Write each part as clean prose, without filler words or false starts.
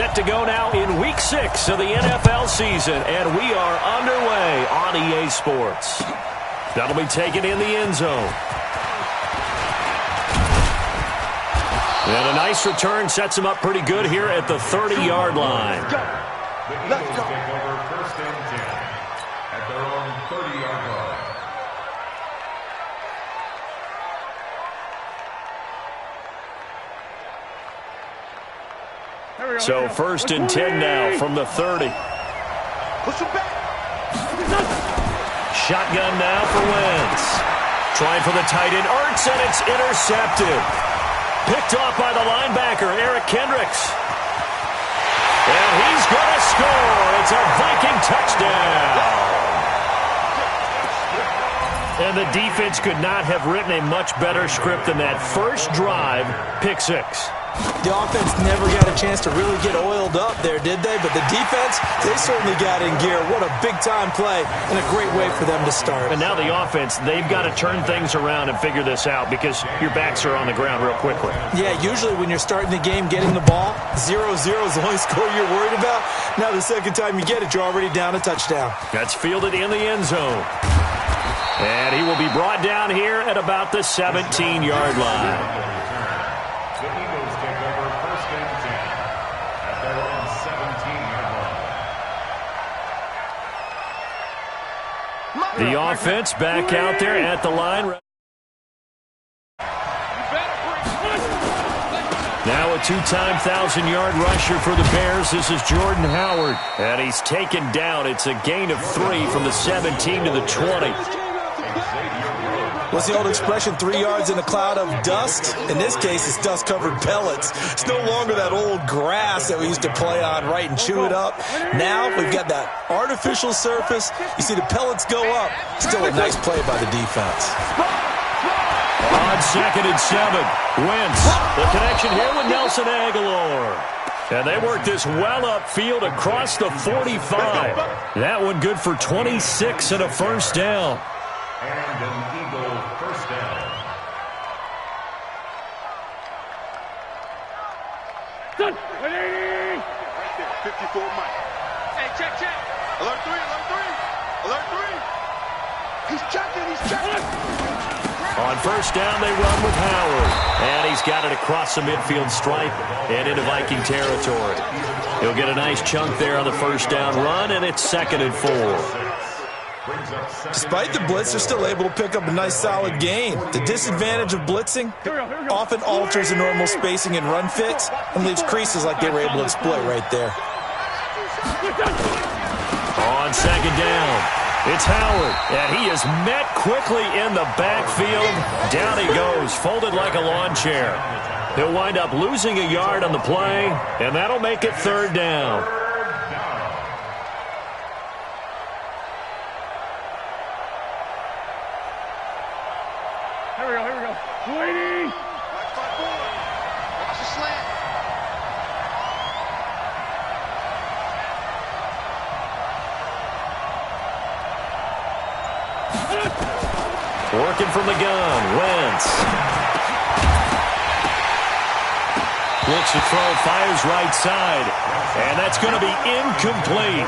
Set to go now in Week 6 of the NFL season, and we are underway on EA Sports. That'll be taken in the end zone. And a nice return sets him up pretty good here at the 30-yard line. Let's go. Take over first and 10 at their own 30-yard line. So first and 10 now from the 30. Shotgun now for Wentz. Trying for the tight end, Ertz, and it's intercepted. Picked off by the linebacker, Eric Kendricks. And he's going to score. It's a Viking touchdown. And the defense could not have written a much better script than that. First drive, pick 6. The offense never got a chance to really get oiled up there, did they? But the defense, they certainly got in gear. What a big-time play and a great way for them to start. And now the offense, they've got to turn things around and figure this out because your backs are on the ground real quickly. Yeah, usually when you're starting the game, getting the ball, 0-0 is the only score you're worried about. Now the second time you get it, you're already down a touchdown. That's fielded in the end zone. And he will be brought down here at about the 17-yard line. The offense back out there at the line. Now a two-time 1,000-yard rusher for the Bears. This is Jordan Howard. And he's taken down. It's a gain of 3 from the 17 to the 20. What's the old expression, 3 yards in a cloud of dust? In this case, it's dust-covered pellets. It's no longer that old grass that we used to play on, right, and chew it up. Now we've got that artificial surface. You see the pellets go up. Still a nice play by the defense. On 2nd and 7, Wentz. The connection here with Nelson Aguilar. And they work this well upfield across the 45. That one good for 26 and a first down. And an Eagle first down. Done. 54 Mike. Hey, check. Alert 3. He's checking. On first down, they run with Howard. And he's got it across the midfield stripe and into Viking territory. He'll get a nice chunk there on the first down run, and it's 2nd and 4. Despite the blitz, they're still able to pick up a nice solid gain. The disadvantage of blitzing often alters the normal spacing and run fits and leaves creases like they were able to exploit right there. On 2nd down, it's Howard, and he is met quickly in the backfield. Down he goes, folded like a lawn chair. He'll wind up losing a yard on the play, and that'll make it 3rd down. Here we go. Waiting. Watch the slant. Working from the gun, Wentz. Looks to throw, fires right side. And that's going to be incomplete.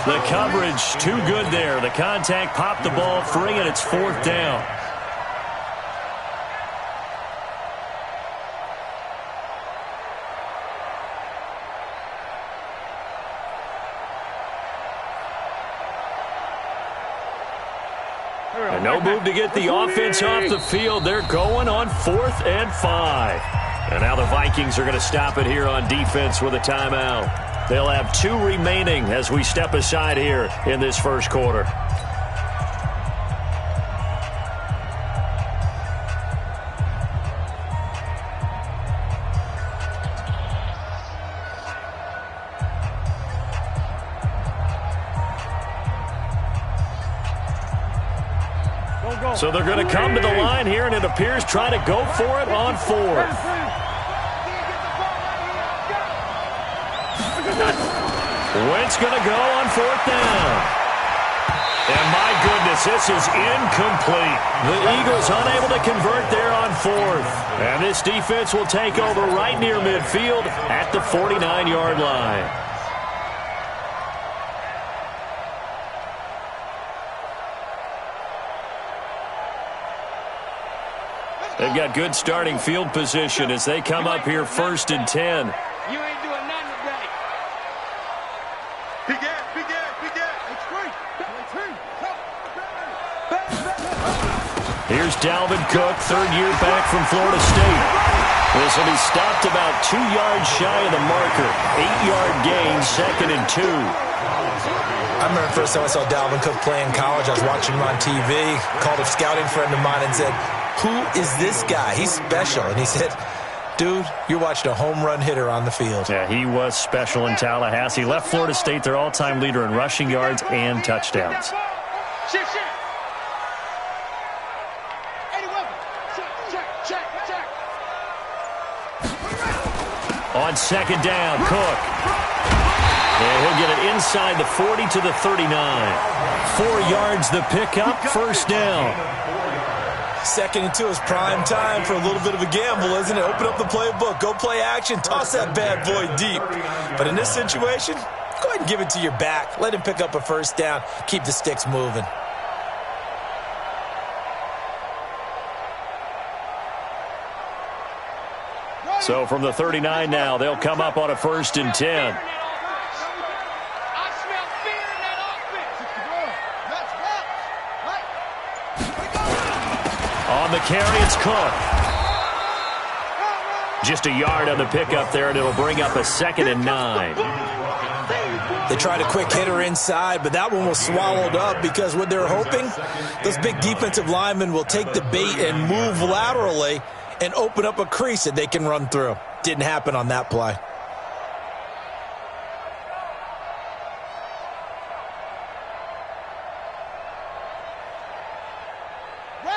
The coverage too good there. The contact popped the ball free, and it's 4th down. And no move to get the offense off the field. They're going on 4th and 5. And now the Vikings are going to stop it here on defense with a timeout. They'll have 2 remaining as we step aside here in this first quarter. So they're going to come to the line here, and it appears trying to go for it on 4th. Wentz going to go on 4th down. And my goodness, this is incomplete. The Eagles unable to convert there on fourth. And this defense will take over right near midfield at the 49-yard line. They've got good starting field position as they come up here 1st and 10. You ain't doing nothing today. Big ass, big ass, big ass. Here's Dalvin Cook, third year back from Florida State. This will be stopped about 2 yards shy of the marker. 8-yard gain, 2nd and 2. I remember the first time I saw Dalvin Cook play in college. I was watching him on TV, called a scouting friend of mine and said, "Who is this guy? He's special." And he said, "Dude, you're watching a home run hitter on the field." Yeah, he was special in Tallahassee. Left Florida State their all-time leader in rushing yards and touchdowns. Shit. Any weapon. Check. On 2nd down, Cook. And he'll get it inside the 40 to the 39. 4 yards the pickup, 1st down. 2nd and 2 is prime time for a little bit of a gamble, isn't it? Open up the playbook, go play action, toss that bad boy deep. But in this situation, go ahead and give it to your back. Let him pick up a 1st down, keep the sticks moving. So from the 39 now, they'll come up on a 1st and 10. On the carry, it's Cook. Just a yard on the pickup there, and it'll bring up a 2nd and 9. They tried a quick hitter inside, but that one was swallowed up because what they're hoping, those big defensive linemen will take the bait and move laterally and open up a crease that they can run through. Didn't happen on that play.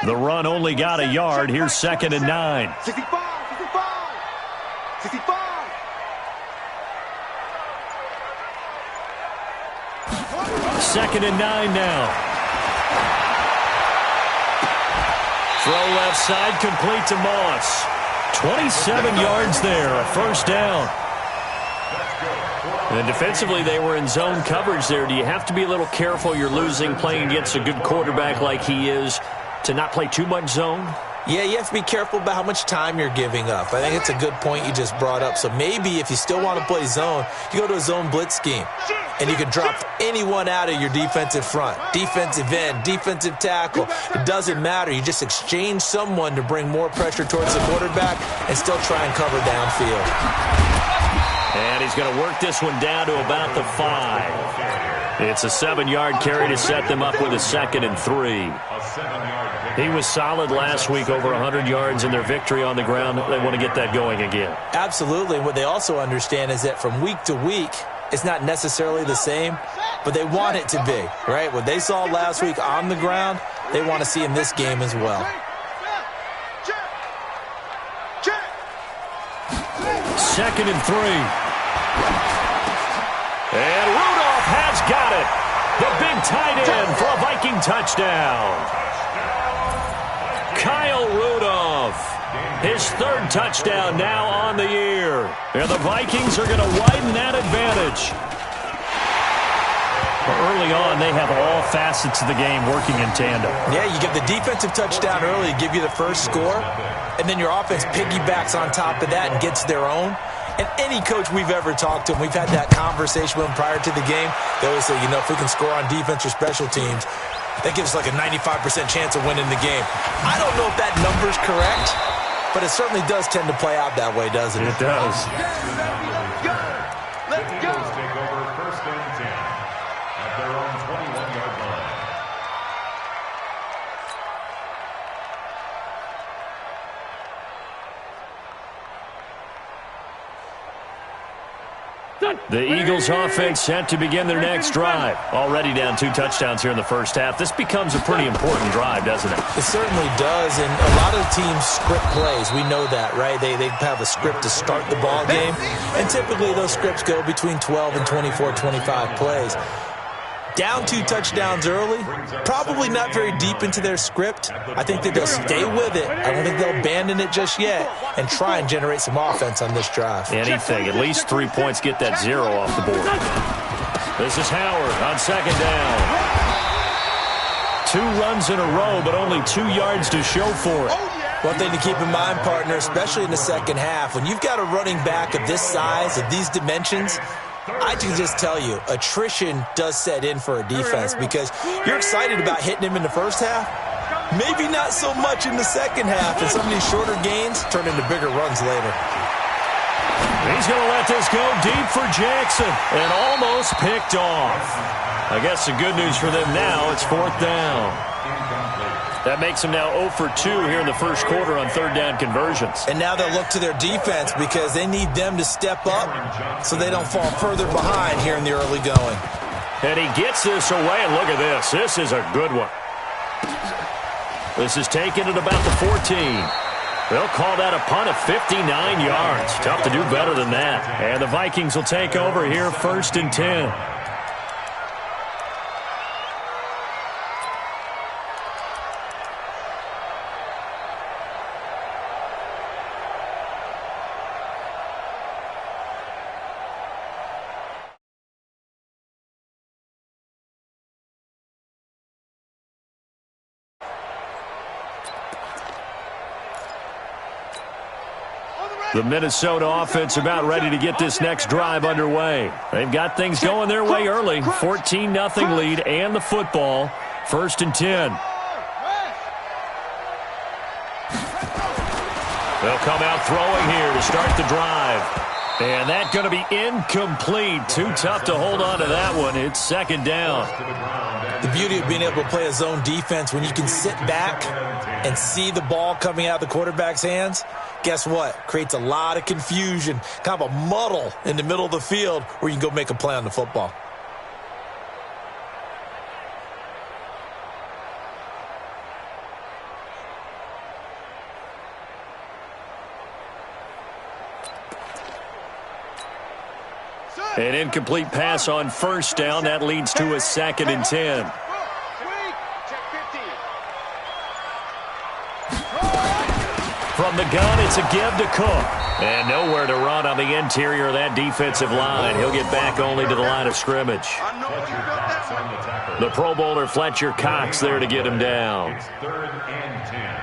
The run only got a yard. Here's 2nd and 9. 65. 2nd and 9 now. Throw left side, complete to Moss. 27 yards there, a 1st down. And defensively, they were in zone coverage there. Do you have to be a little careful? You're losing, playing against a good quarterback like he is, to not play too much zone? Yeah, you have to be careful about how much time you're giving up. I think it's a good point you just brought up. So maybe if you still want to play zone, you go to a zone blitz scheme. And you can drop anyone out of your defensive front. Defensive end, defensive tackle. It doesn't matter. You just exchange someone to bring more pressure towards the quarterback and still try and cover downfield. And he's going to work this one down to about the 5. It's a 7-yard carry to set them up with a 2nd and 3. He was solid last week, over 100 yards in their victory on the ground. They want to get that going again. Absolutely. What they also understand is that from week to week, it's not necessarily the same, but they want it to be, right? What they saw last week on the ground, they want to see in this game as well. 2nd and 3. And Rudolph has got it. The big tight end for a Viking touchdown. Kyle Rudolph, his 3rd touchdown now on the year. And the Vikings are going to widen that advantage. But early on, they have all facets of the game working in tandem. Yeah, you get the defensive touchdown early, give you the first score, and then your offense piggybacks on top of that and gets their own. And any coach we've ever talked to, and we've had that conversation with them prior to the game, they always say, if we can score on defense or special teams, that gives us like a 95% chance of winning the game. I don't know if that number's correct, but it certainly does tend to play out that way, doesn't it? It does. Let's go. Take over 1st and 10 at their own 21-yard line. The Eagles offense set to begin their next drive. Already down 2 touchdowns here in the first half. This becomes a pretty important drive, doesn't it? It certainly does, and a lot of teams script plays. We know that, right? They have a script to start the ball game, and typically those scripts go between 12 and 24, 25 plays. Down 2 touchdowns early, probably not very deep into their script. I think that they'll stay with it. I don't think they'll abandon it just yet and try and generate some offense on this drive. Anything, at least 3 points, get that 0 off the board. This is Howard on second down. 2 runs in a row, but only 2 yards to show for it. One thing to keep in mind, partner, especially in the second half, when you've got a running back of this size, of these dimensions, I can just tell you, attrition does set in for a defense because you're excited about hitting him in the first half. Maybe not so much in the second half, and some of these shorter gains turn into bigger runs later. He's going to let this go deep for Jackson and almost picked off. I guess the good news for them now, it's 4th down. That makes them now 0 for 2 here in the first quarter on 3rd down conversions. And now they'll look to their defense because they need them to step up so they don't fall further behind here in the early going. And he gets this away, and look at this. This is a good one. This is taken at about the 14. They'll call that a punt of 59 yards. Tough to do better than that. And the Vikings will take over here 1st and 10. The Minnesota offense about ready to get this next drive underway. They've got things going their way early. 14-0 lead and the football. 1st and 10. They'll come out throwing here to start the drive. And that's going to be incomplete. Too tough to hold on to that one. It's 2nd down. The beauty of being able to play a zone defense when you can sit back and see the ball coming out of the quarterback's hands, guess what? Creates a lot of confusion, kind of a muddle in the middle of the field where you can go make a play on the football. An incomplete pass on 1st down. That leads to a 2nd and 10. From the gun, it's a give to Cook. And nowhere to run on the interior of that defensive line. He'll get back only to the line of scrimmage. The Pro Bowler Fletcher Cox there to get him down. It's 3rd and 10.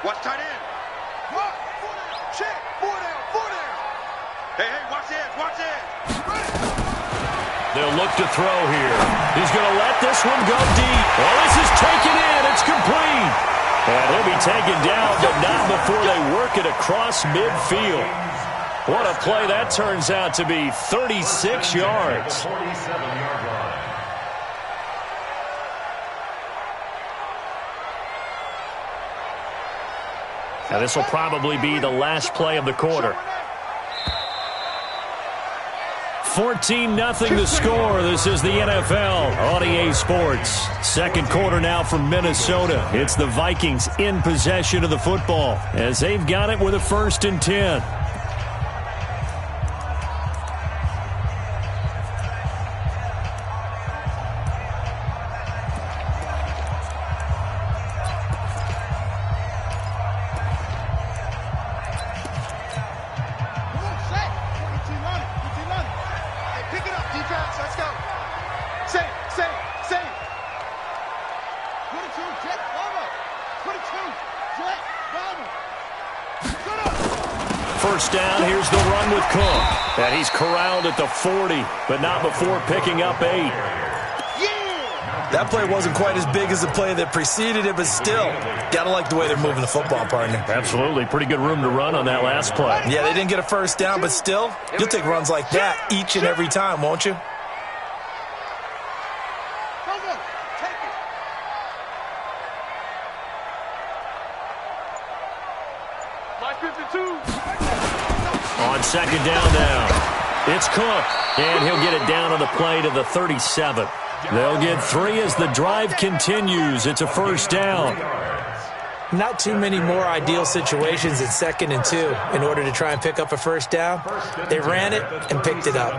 Watch tight end. What? Check. 4 down. 4 down. Hey, watch this. Watch this. They'll look to throw here. He's going to let this one go deep. Well, this is taken in. It's complete. And he'll be taken down, but not before they work it across midfield. What a play that turns out to be. 36 yards. 47-yard line. Now this will probably be the last play of the quarter. 14-0 the score. This is the NFL on EA Sports. 2nd quarter now from Minnesota. It's the Vikings in possession of the football as they've got it with a 1st and 10. First down, here's the run with Cook. And he's corralled at the 40, but not before picking up 8. That play wasn't quite as big as the play that preceded it, but still, got to like the way they're moving the football, partner. Absolutely. Pretty good room to run on that last play. Yeah, they didn't get a first down, but still, you'll take runs like that each and every time, won't you? On 2nd down now. It's Cook, and he'll get it down on the play to the 37. They'll get 3 as the drive continues. It's a first down. Not too many more ideal situations at 2nd and 2 in order to try and pick up a first down. They ran it and picked it up.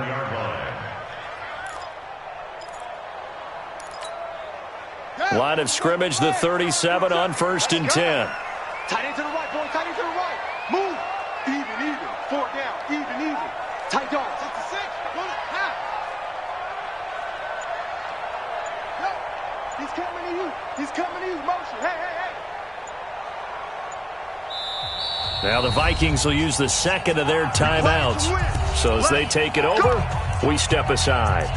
Line of scrimmage, the 37 on 1st and 10. Tight end to the right, boy. Tight end to the right. Move. Even. 4 down. Even. Tight dog. 66. Pull it. Half. Yo. He's coming to you. He's coming to you. Motion. Hey. Now the Vikings will use the 2nd of their timeouts. So as they take it over, we step aside.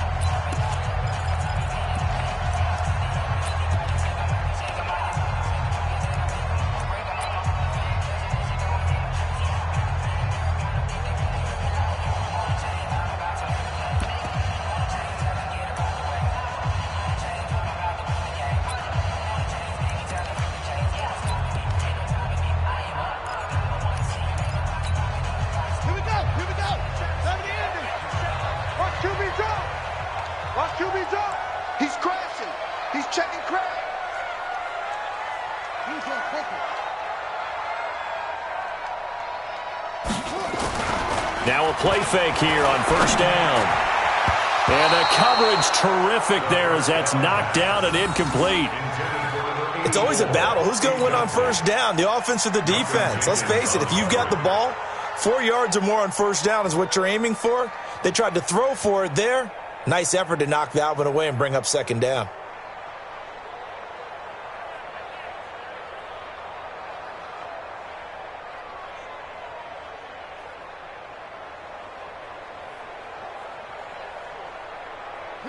Now a play fake here on 1st down. And the coverage terrific there as that's knocked down and incomplete. It's always a battle. Who's going to win on 1st down, the offense or the defense? Let's face it, if you've got the ball, 4 yards or more on 1st down is what you're aiming for. They tried to throw for it there. Nice effort to knock that one away and bring up 2nd down.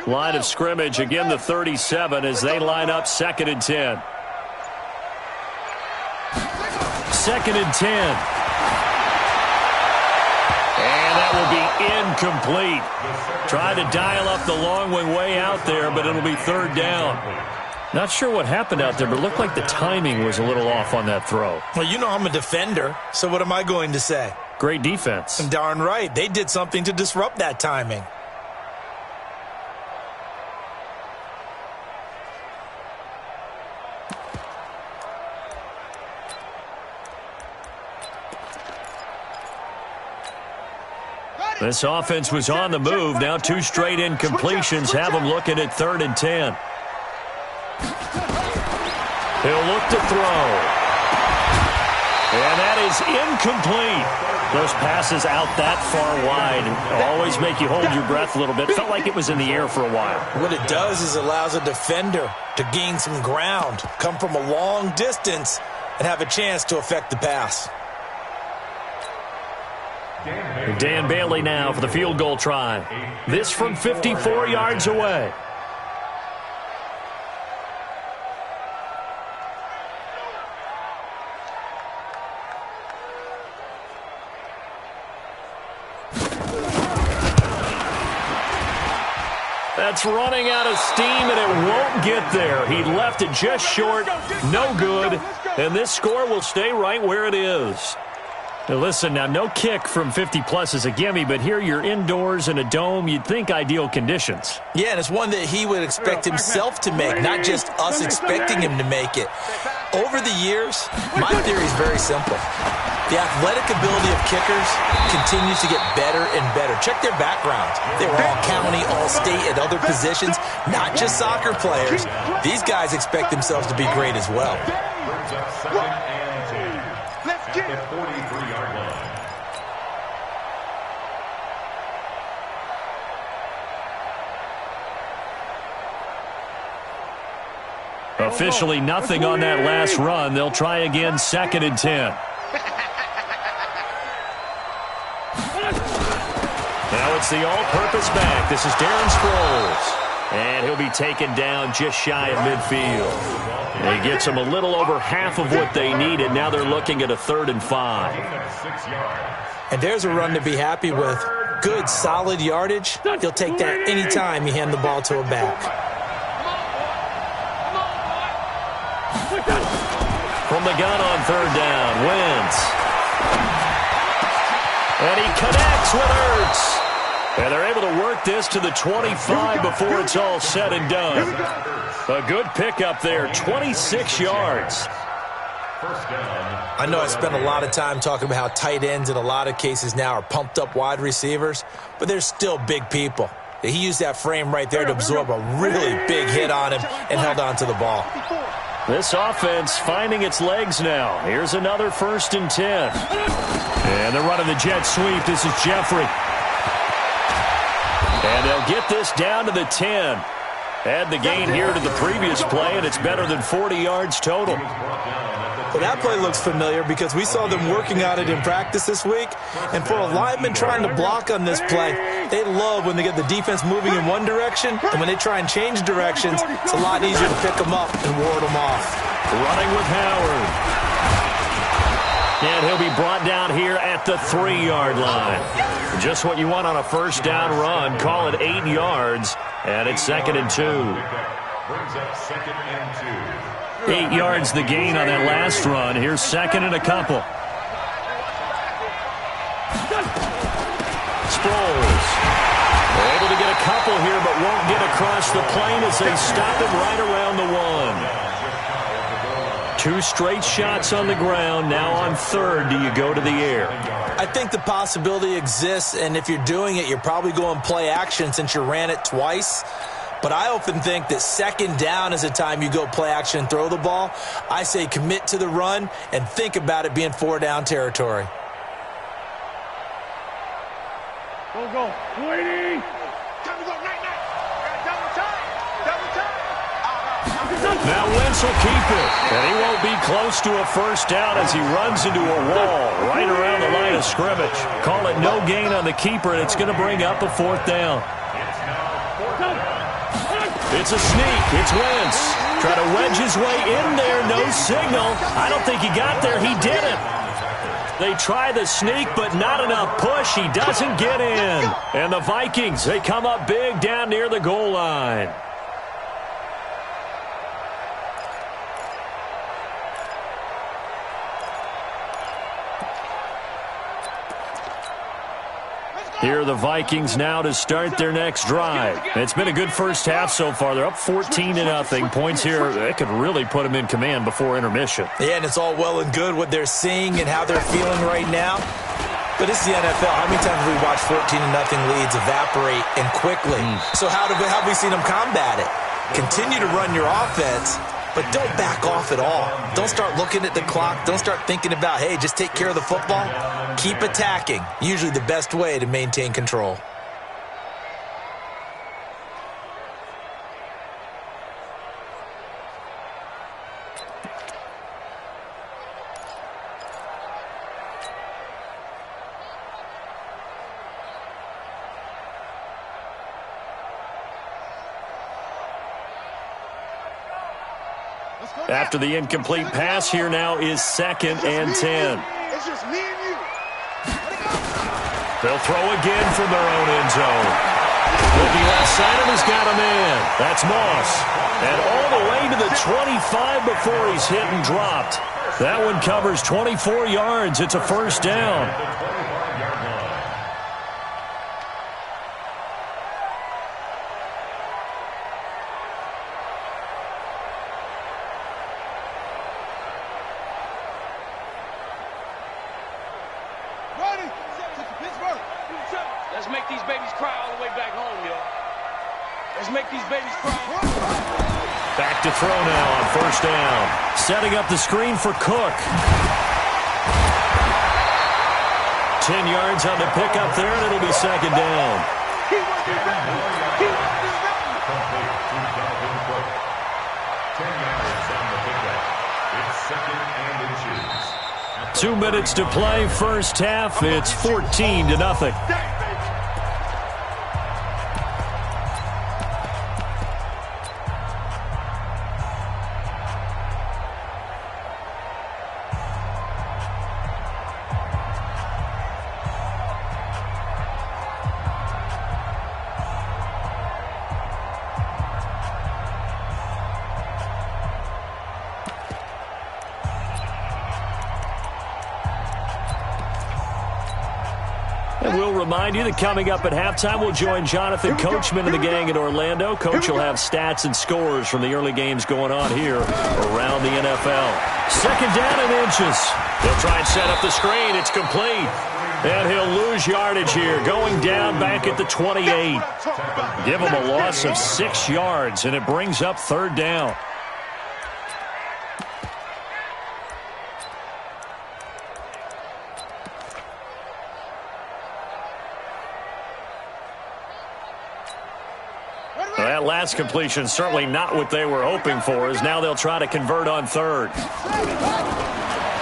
Line of scrimmage, again the 37 as they line up 2nd and 10. 2nd and 10. And that will be incomplete. Tried to dial up the long one way out there, but it'll be 3rd down. Not sure what happened out there, but it looked like the timing was a little off on that throw. Well, you know I'm a defender, so what am I going to say? Great defense. Darn right. They did something to disrupt that timing. This offense was on the move. Now 2 straight incompletions have them looking at 3rd and 10. He'll look to throw. And that is incomplete. Those passes out that far wide always make you hold your breath a little bit. Felt like it was in the air for a while. What it does is allows a defender to gain some ground, come from a long distance, and have a chance to affect the pass. Dan Bailey now for the field goal try. This from 54 yards away. That's running out of steam, and it won't get there. He left it just short, no good, and this score will stay right where it is. Now listen, now no kick from 50-plus is a gimme, but here you're indoors in a dome. You'd think ideal conditions. Yeah, and it's one that he would expect himself to make, not just us expecting him to make it. Over the years, my theory is very simple. The athletic ability of kickers continues to get better and better. Check their backgrounds. They were all county, all state, at other positions, not just soccer players. These guys expect themselves to be great as well. Let's get it. 43-yard line. Officially nothing on that last run. They'll try again, 2nd and 10. Now it's the all-purpose back. This is Darren Sproles. And he'll be taken down just shy of midfield. And he gets them a little over half of what they needed. Now they're looking at a 3rd and 5. And there's a run to be happy with. Good, solid yardage. You'll take that anytime you hand the ball to a back. From the gun on 3rd down, Wentz. And he connects with Ertz. And they're able to work this to the 25 before it's all said and done. A good pickup there, 26 yards. I know I spent a lot of time talking about how tight ends in a lot of cases now are pumped up wide receivers, but they're still big people. He used that frame right there to absorb a really big hit on him and held on to the ball. This offense finding its legs now. Here's another 1st and 10. And they're running the jet sweep. This is Jeffrey. And they'll get this down to the 10. Add the gain here to the previous play, and it's better than 40 yards total. Well, that play looks familiar because we saw them working on it in practice this week. And for a lineman trying to block on this play, they love when they get the defense moving in one direction. And when they try and change directions, it's a lot easier to pick them up and ward them off. Running with Howard. And he'll be brought down here at the 3-yard line. Just what you want on a first down run. Call it 8 yards. And it's 2nd and 2. Brings up 2nd and 2. 8 yards the gain on that last run. Here's 2nd and a couple. Sproles. They're able to get a couple here, but won't get across the plane as they stop him right around the 1. 2 straight shots on the ground. Now on 3rd, do you go to the air? I think the possibility exists, and if you're doing it, you're probably going play action since you ran it twice. But I often think that 2nd down is the time you go play action and throw the ball. I say commit to the run and think about it being 4-down territory. Go. Waiting. Time to go, night. Double time. Now Wentz will keep it. And he won't be close to a first down as he runs into a wall right around the line of scrimmage. Call it no gain on the keeper, and it's going to bring up a 4th down. It's a sneak. It's Wentz. Try to wedge his way in there. No signal. I don't think he got there. He didn't. They try the sneak, but not enough push. He doesn't get in. And the Vikings, they come up big down near the goal line. Here are the Vikings now to start their next drive. It's been a good first half so far. They're up 14-0. Points here, they could really put them in command before intermission. Yeah, and it's all well and good what they're seeing and how they're feeling right now. But this is the NFL. How many times have we watched 14-0 leads evaporate and quickly? So how have we seen them combat it? Continue to run your offense, but don't back off at all. Don't start looking at the clock. Don't start thinking about, hey, just take care of the football. Keep attacking. Usually the best way to maintain control. After the incomplete pass, here now is 2nd and 10. It's just me and you. They'll throw again from their own end zone. Looking left side, and he's got a man. That's Moss. And all the way to the 25 before he's hit and dropped. That one covers 24 yards. It's a first down. Let's make these babies cry all the way back home, yo. Let's make these babies cry. Back to throw now on first down. Setting up the screen for Cook. 10 yards on the pickup there, and it'll be 2nd down. 2 minutes to play, first half. It's 14-0. And we'll remind you that coming up at halftime, we'll join Jonathan Coachman and the gang in Orlando. Coach will have stats and scores from the early games going on here around the NFL. Second down and inches. He'll try and set up the screen. It's complete. And he'll lose yardage here, going down back at the 28. Give him a loss of 6 yards, and it brings up third down. That last completion certainly not what they were hoping for, as now they'll try to convert on third.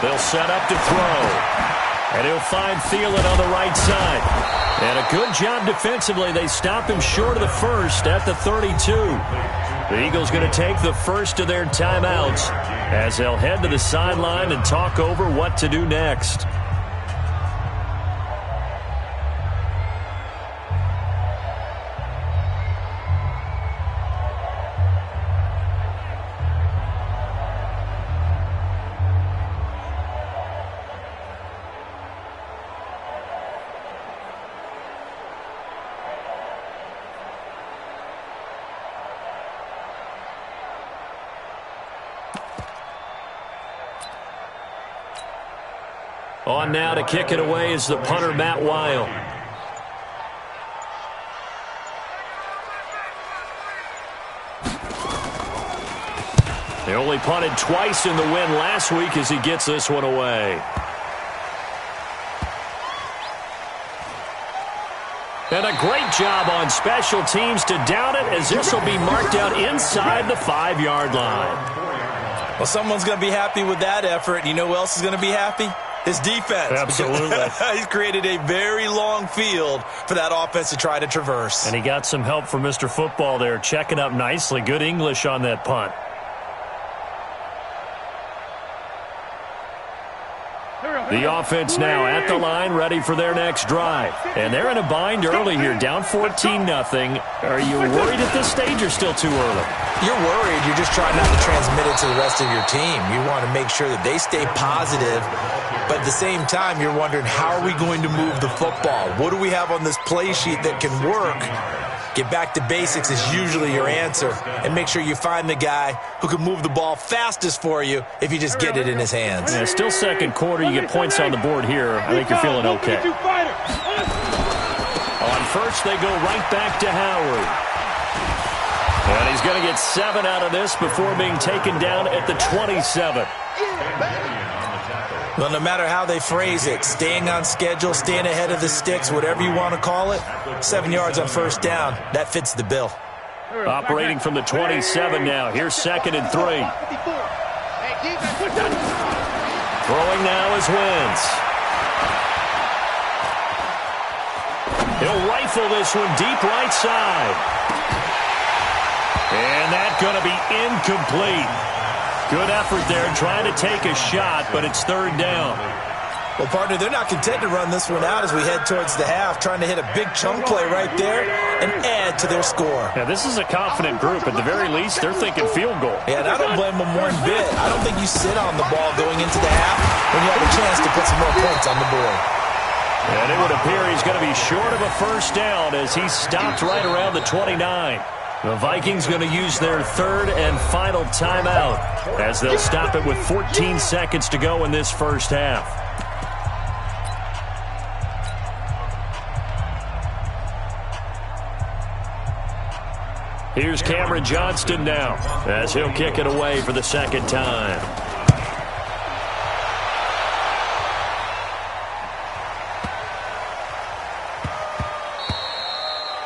They'll set up to throw. And he'll find Thielen on the right side. And a good job defensively. They stop him short of the first at the 32. The Eagles going to take the first of their timeouts as they'll head to the sideline and talk over what to do next. On now to kick it away is the punter, Matt Weil. They only punted twice in the win last week as he gets this one away. And a great job on special teams to down it, as this will be marked out inside the 5-yard line. Well, someone's going to be happy with that effort. You know who else is going to be happy? His defense. Absolutely. He's created a very long field for that offense to try to traverse. And he got some help from Mr. Football there, checking up nicely. Good English on that punt. The offense now at the line, ready for their next drive. And they're in a bind early here, down 14-0. Are you worried at this stage or still too early? You're worried. You're just trying not to transmit it to the rest of your team. You want to make sure that they stay positive. But at the same time, you're wondering, how are we going to move the football? What do we have on this play sheet that can work? Get back to basics is usually your answer. And make sure you find the guy who can move the ball fastest for you if you just get it in his hands. Yeah, still second quarter. You get points on the board here. I think you're feeling okay. On first, they go right back to Howard. And he's going to get 7 out of this before being taken down at the 27. Well, no matter how they phrase it, staying on schedule, staying ahead of the sticks, whatever you want to call it, 7 yards on first down, that fits the bill. Operating from the 27 now. Here's 2nd and 3. Throwing now is Wentz. He'll rifle this one deep right side. And that's going to be incomplete. Good effort there, trying to take a shot, but it's third down. Well, partner, they're not content to run this one out as we head towards the half, trying to hit a big chunk play right there and add to their score. Now, this is a confident group. At the very least, they're thinking field goal. Yeah, and I don't blame them one bit. I don't think you sit on the ball going into the half when you have a chance to put some more points on the board. And it would appear he's going to be short of a first down as he's stopped right around the 29. The Vikings going to use their third and final timeout as they'll stop it with 14 seconds to go in this first half. Here's Cameron Johnston now as he'll kick it away for the second time.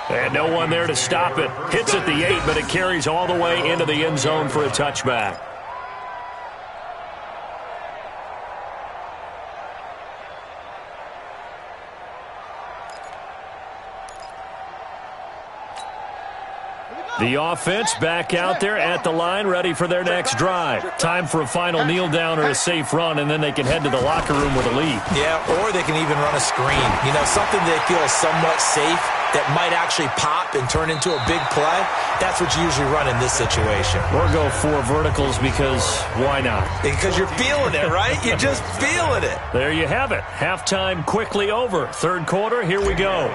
And no one there to stop it. Hits at the 8, but it carries all the way into the end zone for a touchback. The offense back out there at the line, ready for their next drive. Time for a final kneel down or a safe run, and then they can head to the locker room with a lead. Yeah, or they can even run a screen. You know, something they feel somewhat safe that might actually pop and turn into a big play, that's what you usually run in this situation. Or go 4 verticals because why not? Because you're feeling it, right? You're just feeling it. There you have it. Halftime quickly over. Third quarter, here we go.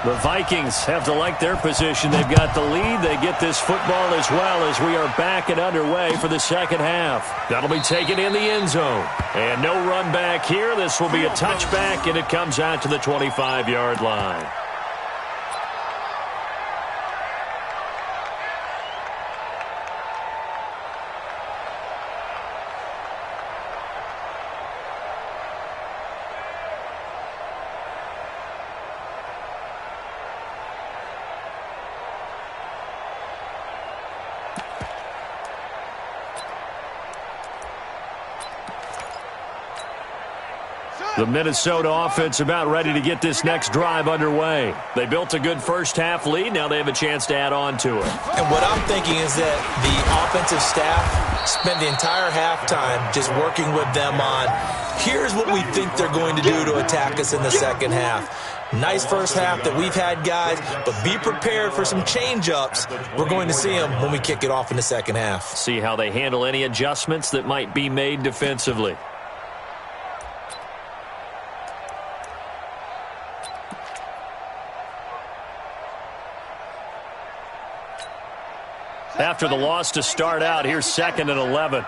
The Vikings have to like their position. They've got the lead. They get this football as well as we are back and underway for the second half. That'll be taken in the end zone. And no run back here. This will be a touchback, and it comes out to the 25-yard line. The Minnesota offense about ready to get this next drive underway. They built a good first-half lead. Now they have a chance to add on to it. And what I'm thinking is that the offensive staff spent the entire halftime just working with them on, here's what we think they're going to do to attack us in the second half. Nice first half that we've had, guys, but be prepared for some change-ups. We're going to see them when we kick it off in the second half. See how they handle any adjustments that might be made defensively. After the loss to start out, here's 2nd and 11.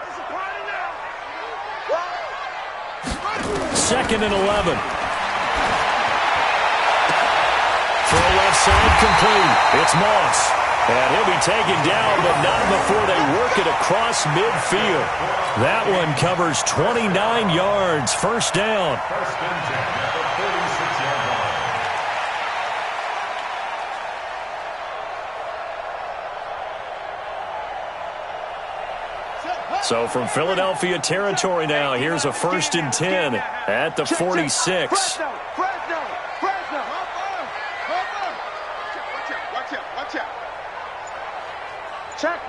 2nd and 11. Throw left side complete. It's Moss. And he'll be taken down, but not before they work it across midfield. That one covers 29 yards. First down. First and 10 at the 46-yard line. So from Philadelphia territory now, here's a 1st and 10 at the 46. Fresno. Watch out. Check.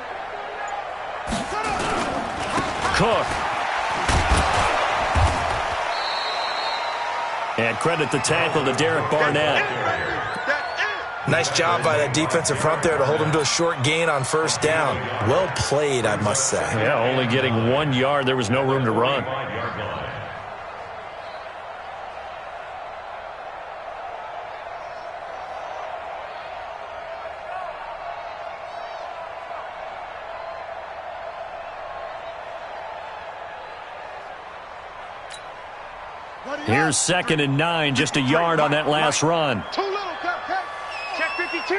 Cook. And credit the tackle to Derek Barnett. Nice job by that defensive front there to hold him to a short gain on first down. Well played, I must say. Yeah, only getting 1 yard. There was no room to run. Here's 2nd and 9, just a yard on that last run. Too little, Cupcake. Check 52.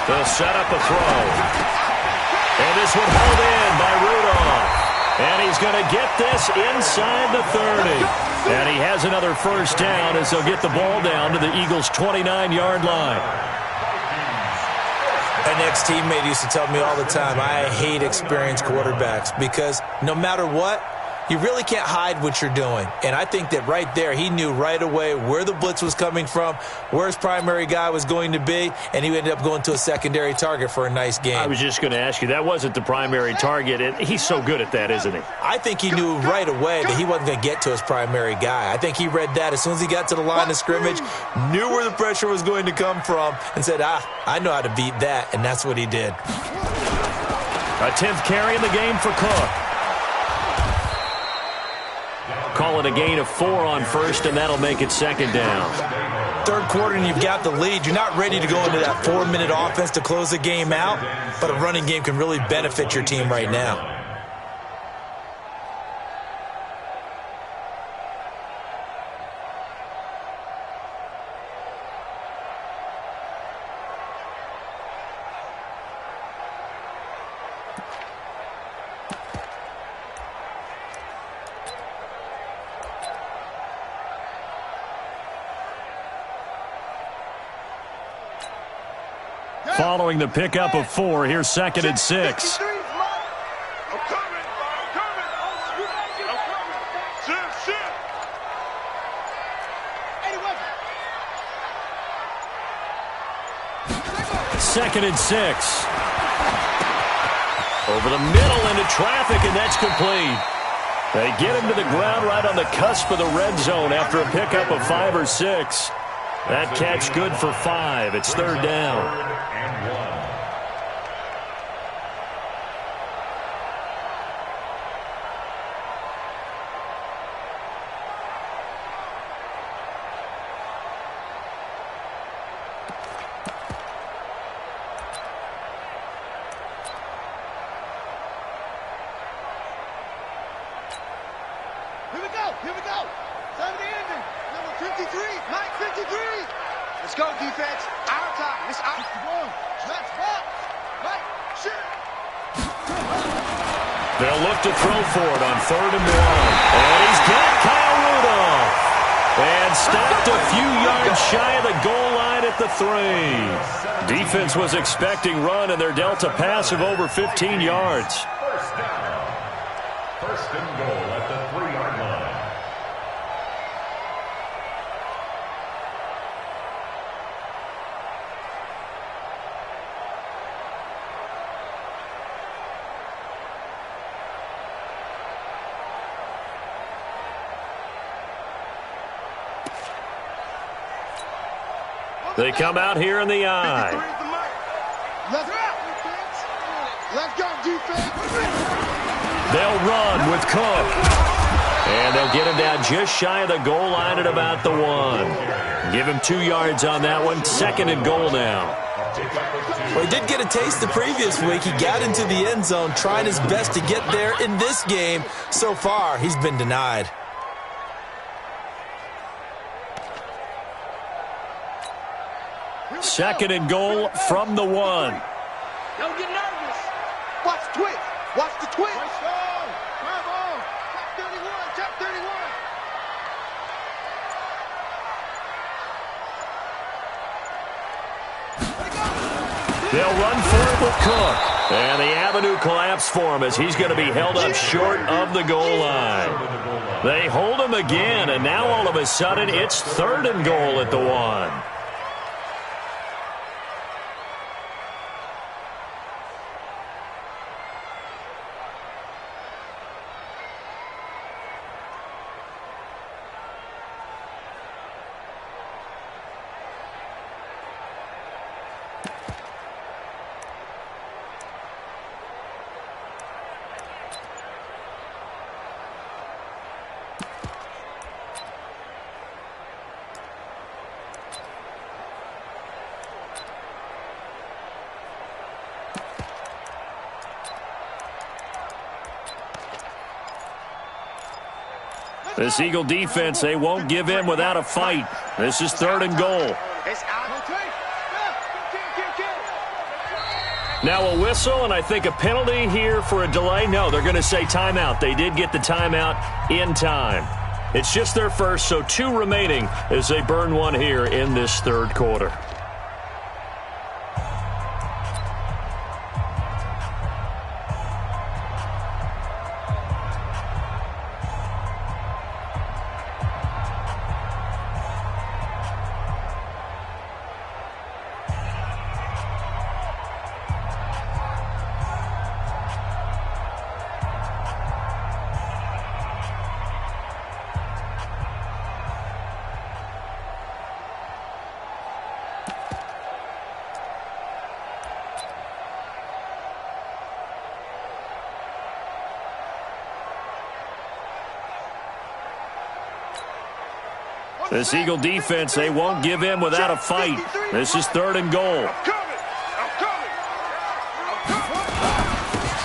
They'll set up a throw. And this one held in by Rudolph. And he's going to get this inside the 30. And he has another first down as they'll get the ball down to the Eagles' 29-yard line. An ex-teammate used to tell me all the time, I hate experienced quarterbacks because no matter what, you really can't hide what you're doing. And I think that right there, he knew right away where the blitz was coming from, where his primary guy was going to be, and he ended up going to a secondary target for a nice game. I was just going to ask you, that wasn't the primary target, and he's so good at that, isn't he? I think he knew right away that he wasn't going to get to his primary guy. I think he read that as soon as he got to the line of scrimmage, knew where the pressure was going to come from, and said, I know how to beat that, and that's what he did. A 10th carry in the game for Cook. Call it a gain of 4 on first, and that'll make it 2nd down. Third quarter, and you've got the lead. You're not ready to go into that 4-minute offense to close the game out, but a running game can really benefit your team right now. Following the pickup of 4, here's 2nd and 6. 2nd and 6. Over the middle into traffic, and that's complete. They get him to the ground right on the cusp of the red zone after a pickup of 5 or 6. That catch good for 5. It's 3rd down. Here we go. Time of the ending. Number 53, Mike 53. Let's go, defense. Our time. It's our time. Let's box. Mike, shoot. They'll look to throw for it on 3rd and 1. And he's got Kyle Rudolph. And stopped a few yards shy of the goal line at the 3. Defense was expecting run, and they're dealt a pass of over 15 yards. First down. 1st and goal at the 3-yard line. They come out here in the eye. Let's go, defense. They'll run with Cook. And they'll get him down just shy of the goal line at about the 1. Give him 2 yards on that one. 2nd and goal now. Well, he did get a taste the previous week. He got into the end zone trying his best to get there in this game. So far, he's been denied. Second and goal from the 1. Don't get nervous. Watch the twist. Watch the twist. Come on. Top 31. They'll run for it with Cook. And the avenue collapsed for him as he's going to be held up short of the goal line. They hold him again, and now all of a sudden it's 3rd and goal at the 1. This Eagle defense, they won't give in without a fight. This is 3rd and goal. Now a whistle, and I think a penalty here for a delay. No, they're going to say timeout. They did get the timeout in time. It's just their first, so 2 remaining as they burn one here in this 3rd quarter. This Eagle defense, they won't give in without a fight. This is 3rd and goal.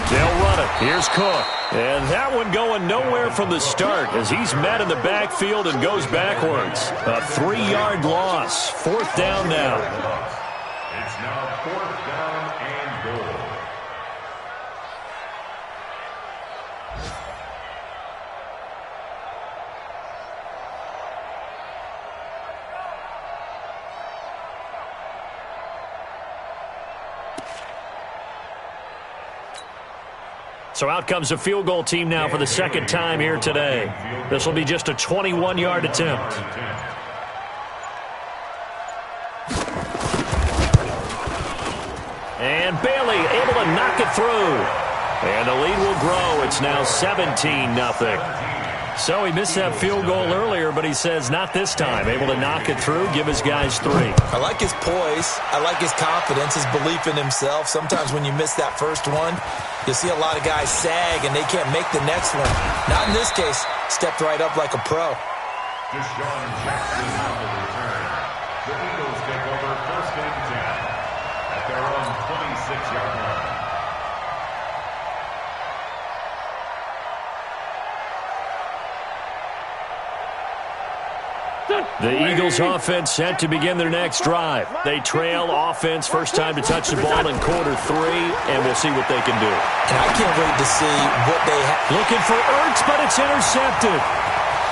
They'll run it. Here's Cook. And that one going nowhere from the start as he's met in the backfield and goes backwards. A 3-yard loss. 4th down now. It's now 4th down and goal. So out comes the field goal team now for the 2nd time here today. This will be just a 21-yard attempt. to knock it through. And the lead will grow. It's now 17-0. So he missed that field goal earlier, but he says not this time. Able to knock it through, give his guys 3. I like his poise. I like his confidence, his belief in himself. Sometimes when you miss that first one, you'll see a lot of guys sag and they can't make the next one. Not in this case. Stepped right up like a pro. Deshaun Jackson on the return. The Eagles take over 1st and 10 at their own 26-yard line. The Eagles offense set to begin their next drive. They trail offense, first time to touch the ball in quarter 3, and we'll see what they can do. And I can't wait to see what they have. Looking for Ertz, but it's intercepted.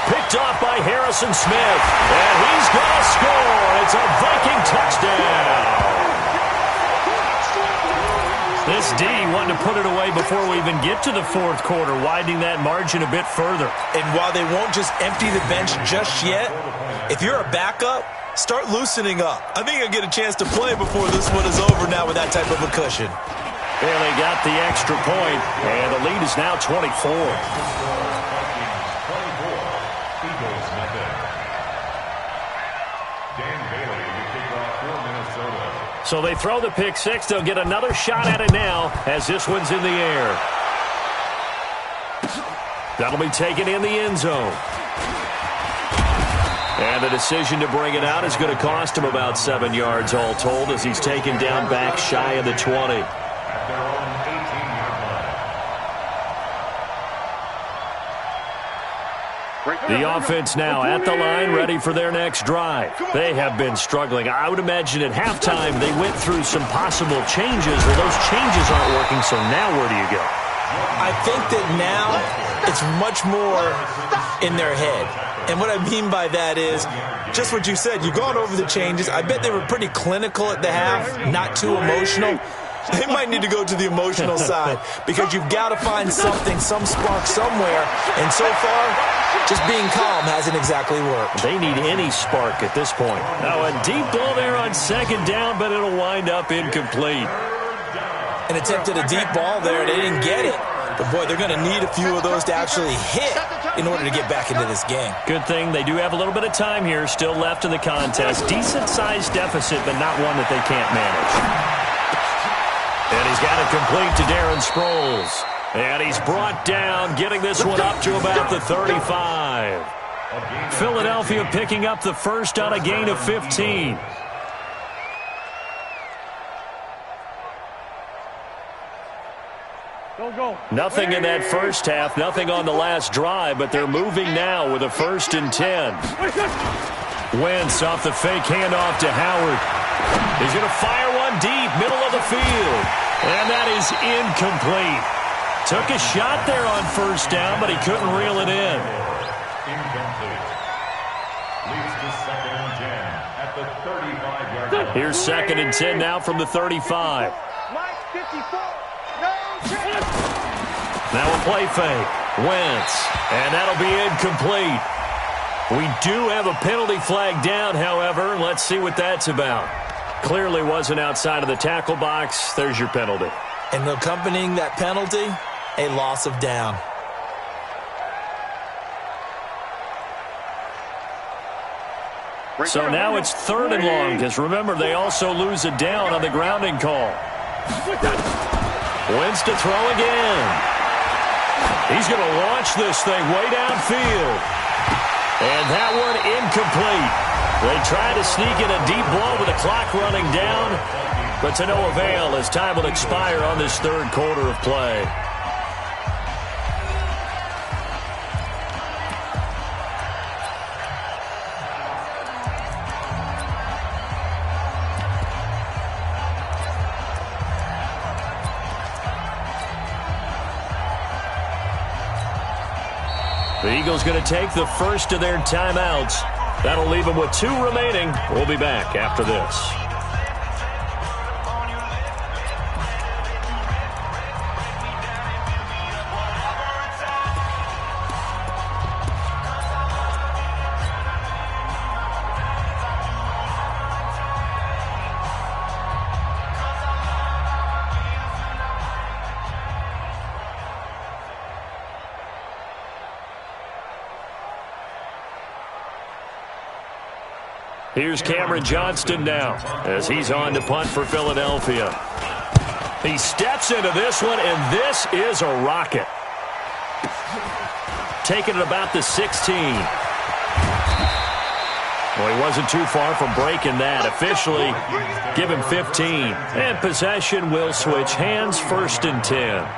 Picked off by Harrison Smith, and he's going to score. It's a Viking touchdown. This D wanting to put it away before we even get to the 4th quarter, widening that margin a bit further. And while they won't just empty the bench just yet, if you're a backup, start loosening up. I think you'll get a chance to play before this one is over now with that type of a cushion. And they got the extra point, and the lead is now 24. So they throw the pick 6. They'll get another shot at it now as this one's in the air. That'll be taken in the end zone. And the decision to bring it out is going to cost him about 7 yards all told as he's taken down back shy of the 20. The offense now at the line, ready for their next drive. They have been struggling. I would imagine at halftime they went through some possible changes. Well, those changes aren't working, so now where do you go? I think that now it's much more in their head. And what I mean by that is just what you said. You've gone over the changes. I bet they were pretty clinical at the half, not too emotional. They might need to go to the emotional side because you've got to find something, some spark somewhere. And so far, just being calm hasn't exactly worked. They need any spark at this point. Now a deep ball there on 2nd down, but it'll wind up incomplete. An attempt at a deep ball there. They didn't get it. But, boy, they're going to need a few of those to actually hit in order to get back into this game. Good thing they do have a little bit of time here still left in the contest. Decent-sized deficit, but not one that they can't manage. And he's got it complete to Darren Sproles. And he's brought down, getting this one up to about the 35. Philadelphia picking up the first on a gain of 15. Nothing in that first half, nothing on the last drive, but they're moving now with a 1st and 10. Wentz off the fake handoff to Howard. He's going to fire one deep, middle of the field. And that is incomplete. Took a shot there on 1st down, but he couldn't reel it in. Incomplete. Leads to 2nd and 10 at the 35-yard line. Here's 2nd and 10 now from the 35. Mike 54. No chance. Now a play fake. Wentz. And that'll be incomplete. We do have a penalty flag down, however. Let's see what that's about. Clearly wasn't outside of the tackle box. There's your penalty. And accompanying that penalty, a loss of down. So now it's 3rd and long, because remember, they also lose a down on the grounding call. Wentz to throw again. He's going to launch this thing way downfield. And that one incomplete. They try to sneak in a deep ball with the clock running down, but to no avail as time will expire on this 3rd quarter of play. The Eagles going to take the first of their timeouts. That'll leave them with 2 remaining. We'll be back after this. Here's Cameron Johnston now as he's on to punt for Philadelphia. He steps into this one, and this is a rocket. Taking it about the 16. Well, he wasn't too far from breaking that. Officially, give him 15. And possession will switch hands, 1st and 10.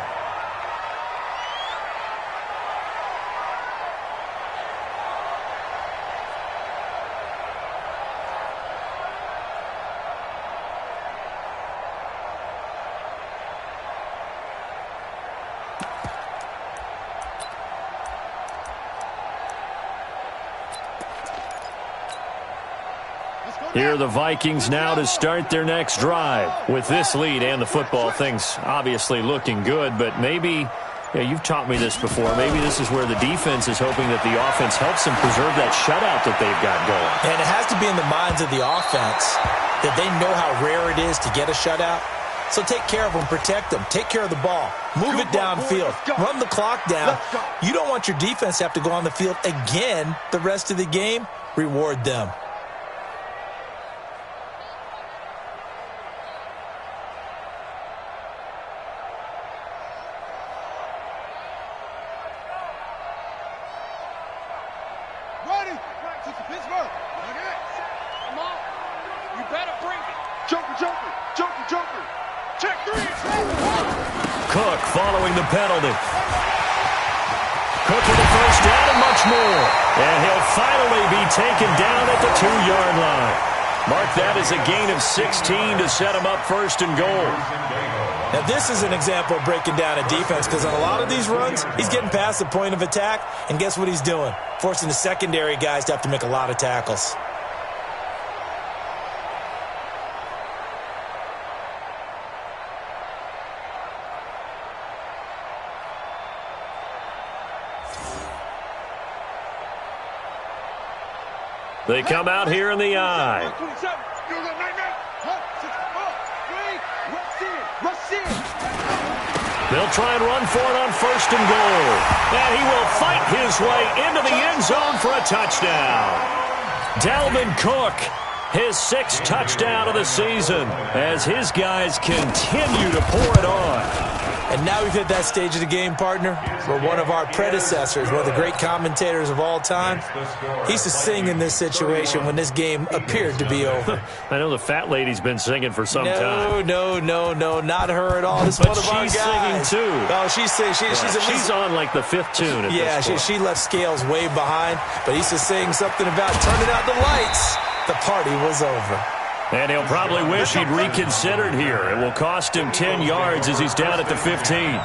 Here are the Vikings now to start their next drive. With this lead and the football, things obviously looking good, but maybe, you've taught me this before, maybe this is where the defense is hoping that the offense helps them preserve that shutout that they've got going. And it has to be in the minds of the offense that they know how rare it is to get a shutout. So take care of them, protect them, take care of the ball, move it downfield, run the clock down. You don't want your defense to have to go on the field again the rest of the game. Reward them. Cook following the penalty. Cook with the first down and much more. And he'll finally be taken down at the 2-yard line. Mark that as a gain of 16 to set him up 1st and goal. Now this is an example of breaking down a defense, because on a lot of these runs, he's getting past the point of attack, and guess what he's doing? Forcing the secondary guys to have to make a lot of tackles. They come out here in the I. They'll try and run for it on 1st and goal. And he will fight his way into the end zone for a touchdown. Dalvin Cook, his 6th touchdown of the season, as his guys continue to pour it on. And now we've hit that stage of the game, partner, where one of our predecessors, one of the great commentators of all time, he used to sing in this situation when this game appeared to be over. I know the fat lady's been singing for some time. No, not her at all. This is one of our guys. She's singing too. Oh, she's singing. She's on like the 5th tune at this point. she left Scales way behind, but he used to sing something about turning out the lights. The party was over. And he'll probably wish he'd reconsidered here. It will cost him 10 yards as he's down at the 15.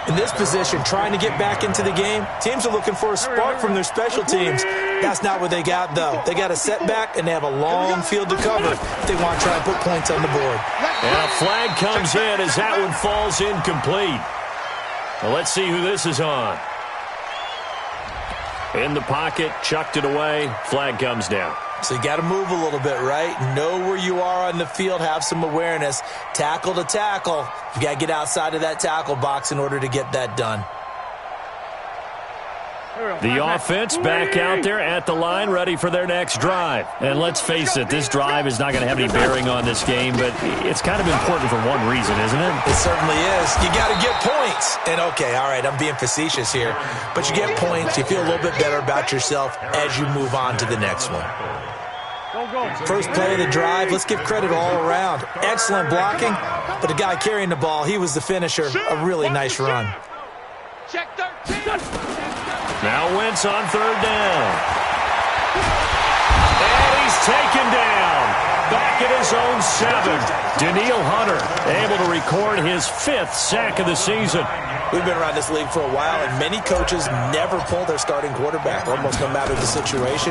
In this position, trying to get back into the game, teams are looking for a spark from their special teams. That's not what they got, though. They got a setback, and they have a long field to cover if they want to try and put points on the board. And a flag comes in as that one falls incomplete. Well, let's see who this is on. In the pocket, chucked it away, flag comes down. So you got to move a little bit, right? Know where you are on the field, have some awareness. Tackle to tackle. You got to get outside of that tackle box in order to get that done. The offense back out there at the line, ready for their next drive. And let's face it, this drive is not going to have any bearing on this game, but it's kind of important for one reason, isn't it? It certainly is. You got to get points. And okay, all right, I'm being facetious here, but you get points, you feel a little bit better about yourself as you move on to the next one. First play of the drive, let's give credit all around. Excellent blocking, but the guy carrying the ball, he was the finisher. A really nice run. Check 13. Now Wentz on 3rd down. And he's taken down. Back at his own 7. Danielle Hunter able to record his 5th sack of the season. We've been around this league for a while, and many coaches never pull their starting quarterback, almost no matter the situation.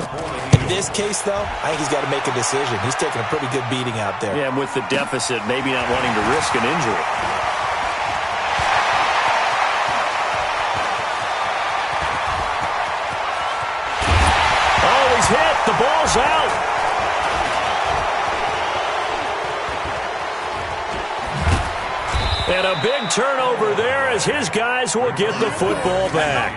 In this case, though, I think he's got to make a decision. He's taking a pretty good beating out there. Yeah, and with the deficit, maybe not wanting to risk an injury. Oh, he's hit. The ball's out. And a big turnover there as his guys will get the football back.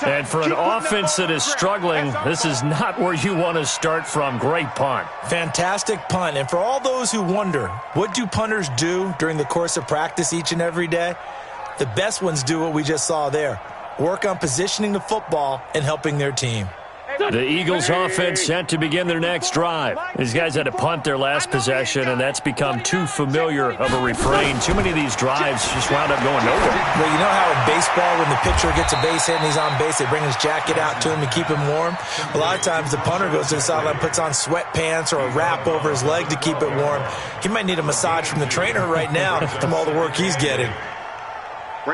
And for an offense that is struggling, this is not where you want to start from. Great punt. Fantastic punt. And for all those who wonder, what do punters do during the course of practice each and every day? The best ones do what we just saw there. Work on positioning the football and helping their team. The Eagles offense set to begin their next drive. These guys had to punt their last possession, and that's become too familiar of a refrain. Too many of these drives just wound up going nowhere. Well, you know how in baseball, when the pitcher gets a base hit and he's on base, they bring his jacket out to him to keep him warm? A lot of times the punter goes to the sideline, puts on sweatpants or a wrap over his leg to keep it warm. He might need a massage from the trainer right now from all the work he's getting.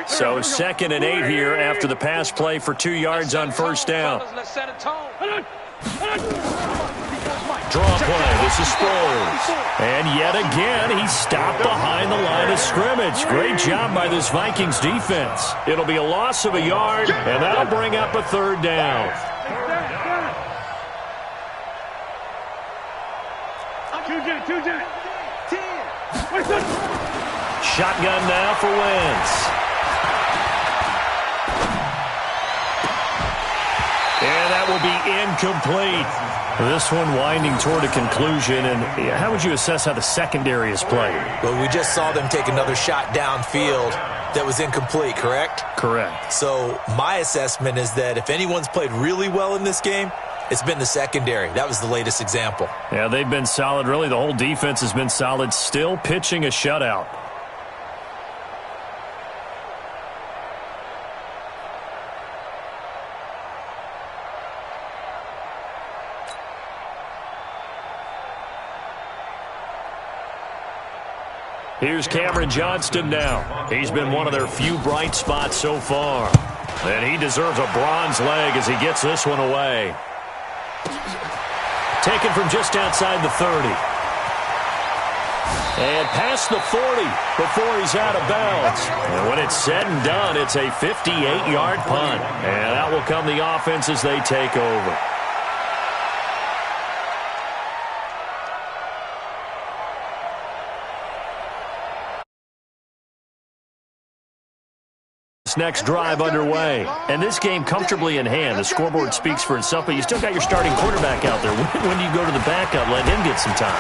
So 2nd and 8 here after the pass play for 2 yards on first down. Draw play. This is Sproles. And yet again, he stopped behind the line of scrimmage. Great job by this Vikings defense. It'll be a loss of a yard, and that'll bring up a 3rd down. Shotgun now for Wentz. And that will be incomplete. This one winding toward a conclusion. And how would you assess how the secondary is playing? Well, we just saw them take another shot downfield that was incomplete, correct? Correct. So my assessment is that if anyone's played really well in this game, it's been the secondary. That was the latest example. Yeah, they've been solid. Really, the whole defense has been solid. Still pitching a shutout. Here's Cameron Johnston now. He's been one of their few bright spots so far. And he deserves a bronze leg as he gets this one away. Taken from just outside the 30. And past the 40 before he's out of bounds. And when it's said and done, it's a 58-yard punt. And that will come the offense as they take over. Next drive underway. And this game comfortably in hand. The scoreboard speaks for itself, but you still got your starting quarterback out there. When do you go to the backup? Let him get some time.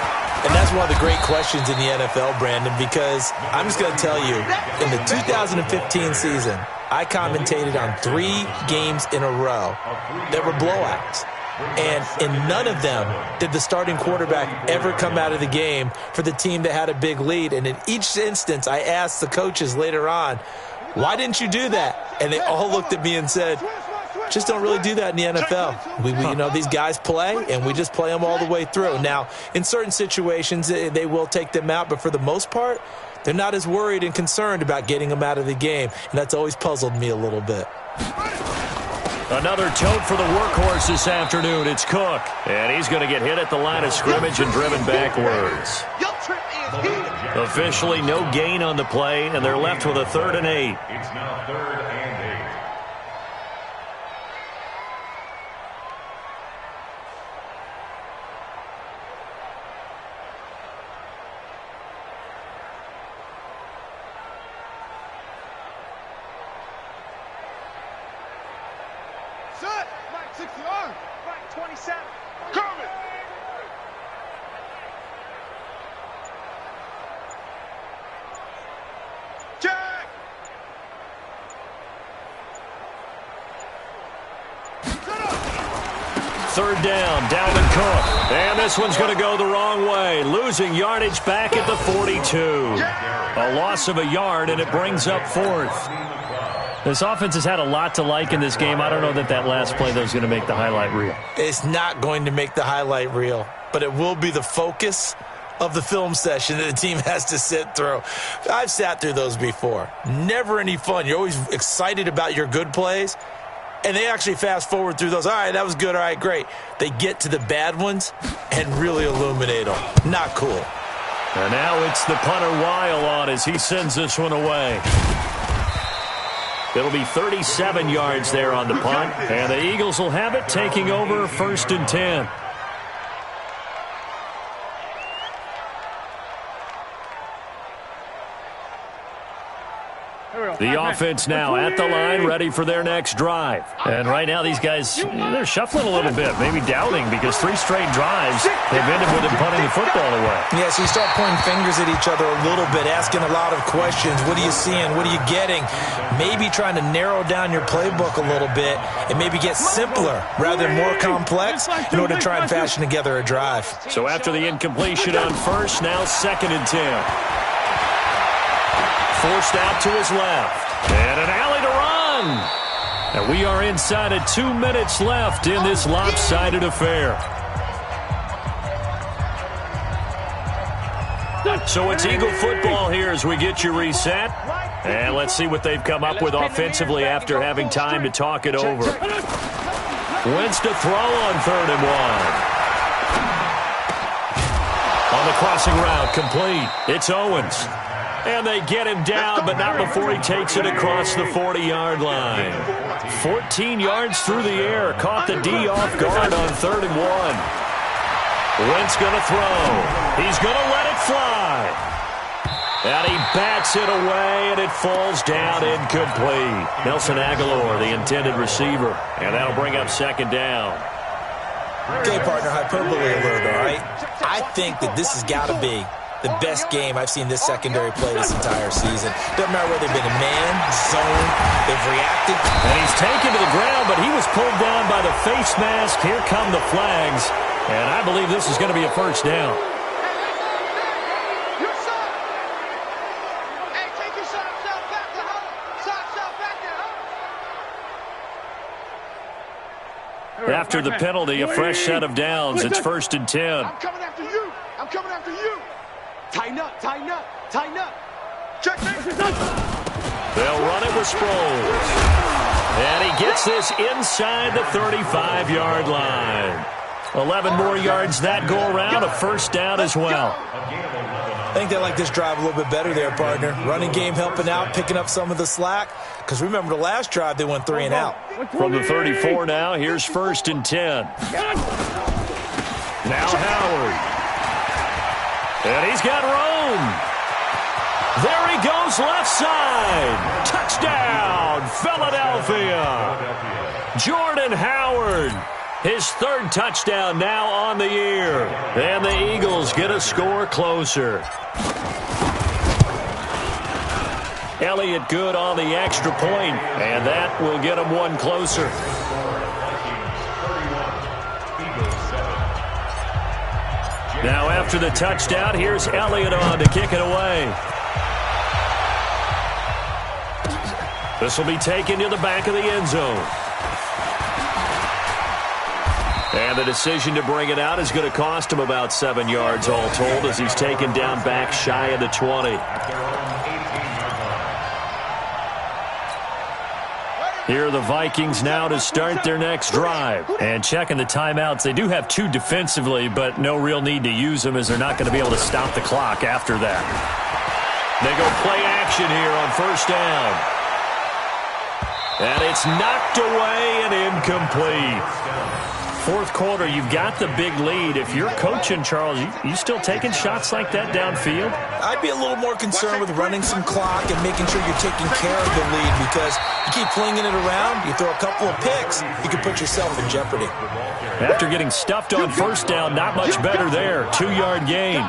And that's one of the great questions in the NFL, Brandon, because I'm just going to tell you, in the 2015 season, I commentated on 3 games in a row that were blowouts. And in none of them did the starting quarterback ever come out of the game for the team that had a big lead. And in each instance, I asked the coaches later on, why didn't you do that? And they all looked at me and said, just don't really do that in the NFL. You know, these guys play, and we just play them all the way through. Now, in certain situations, they will take them out, but for the most part, they're not as worried and concerned about getting them out of the game, and that's always puzzled me a little bit. Another tote for the workhorse this afternoon. It's Cook, and he's going to get hit at the line of scrimmage and driven backwards. Officially no gain on the play, and they're left with a 3rd and 8. It's now 3rd and 8. Set. Mike 60 on. Mike 27. Coming. Jack. 3rd down, Dalvin Cook. And this one's going to go the wrong way. Losing yardage back at the 42. A loss of a yard, and it brings up 4th. This offense has had a lot to like in this game. I don't know that last play, though, is going to make the highlight reel. It's not going to make the highlight reel, but it will be the focus of the film session that the team has to sit through. I've sat through those before. Never any fun. You're always excited about your good plays, and they actually fast forward through those. All right, that was good. All right, great. They get to the bad ones and really illuminate them. Not cool. And now it's the punter Weil on as he sends this one away. It'll be 37 yards there on the punt, and the Eagles will have it, taking over 1st and 10. Here we go. The offense now at the line, ready for their next drive. And right now these guys, they're shuffling a little bit, maybe doubting, because 3 straight drives have ended with them punting the football away. Yeah, so you start pointing fingers at each other a little bit, asking a lot of questions. What are you seeing? What are you getting? Maybe trying to narrow down your playbook a little bit and maybe get simpler rather than more complex in order to try and fashion together a drive. So after the incompletion on first, now 2nd and 10. Forced out to his left. And an alley to run. And we are inside of 2 minutes left in this lopsided affair. So it's Eagle football here as we get you reset. And let's see what they've come up with offensively after having time to talk it over. Wentz to throw on 3rd and 1. On the crossing route, complete. It's Owens. And they get him down, but not before he takes it across the 40-yard line. 14 yards through the air. Caught the D off guard on 3rd and 1. Wentz going to throw. He's going to let it fly. And he bats it away, and it falls down incomplete. Nelson Aguilar, the intended receiver. And that'll bring up 2nd down. Okay, partner, hyperbole alert, all right? I think that this has got to be the best game I've seen this secondary play this entire season. Doesn't matter whether they've been in man, zone, they've reacted. And he's taken to the ground, but he was pulled down by the face mask. Here come the flags. And I believe this is going to be a first down. After the penalty, a fresh set of downs. It's 1st and 10. I'm coming after you. I'm coming after you. Tighten up, tighten up, tighten up. Check me. They'll run it with Sproles. And he gets this inside the 35-yard line. 11 more yards that go around, a first down as well. I think they like this drive a little bit better there, partner. Running game helping out, picking up some of the slack. Because remember the last drive, they went 3 and out. From the 34 now, here's 1st and 10. Now Howard. And he's got room. There he goes, left side. Touchdown, Philadelphia. Jordan Howard. His 3rd touchdown now on the year. And the Eagles get a score closer. Elliott good on the extra point, and that will get him 1 closer. Now after the touchdown, here's Elliott on to kick it away. This will be taken to the back of the end zone. And the decision to bring it out is going to cost him about 7 yards all told as he's taken down back shy of the 20. Here are the Vikings now to start their next drive. And checking the timeouts, they do have 2 defensively, but no real need to use them as they're not going to be able to stop the clock after that. They go play action here on 1st down. And it's knocked away and incomplete. 4th quarter, you've got the big lead. If you're coaching, Charles, you still taking shots like that downfield? I'd be a little more concerned with running some clock and making sure you're taking care of the lead, because you keep flinging it around, you throw a couple of picks, you can put yourself in jeopardy. After getting stuffed on 1st down, not much better there. 2-yard gain.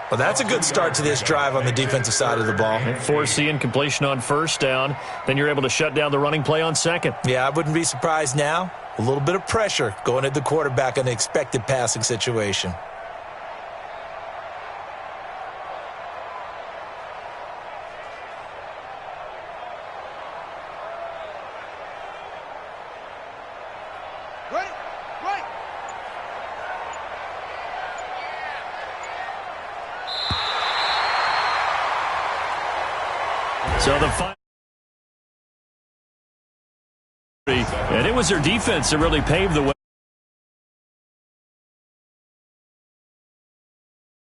Well, that's a good start to this drive on the defensive side of the ball. Force the incompletion on 1st down. Then you're able to shut down the running play on 2nd. Yeah, I wouldn't be surprised now. A little bit of pressure going at the quarterback on an expected passing situation. Ready? Right. So the final. And it was their defense that really paved the way.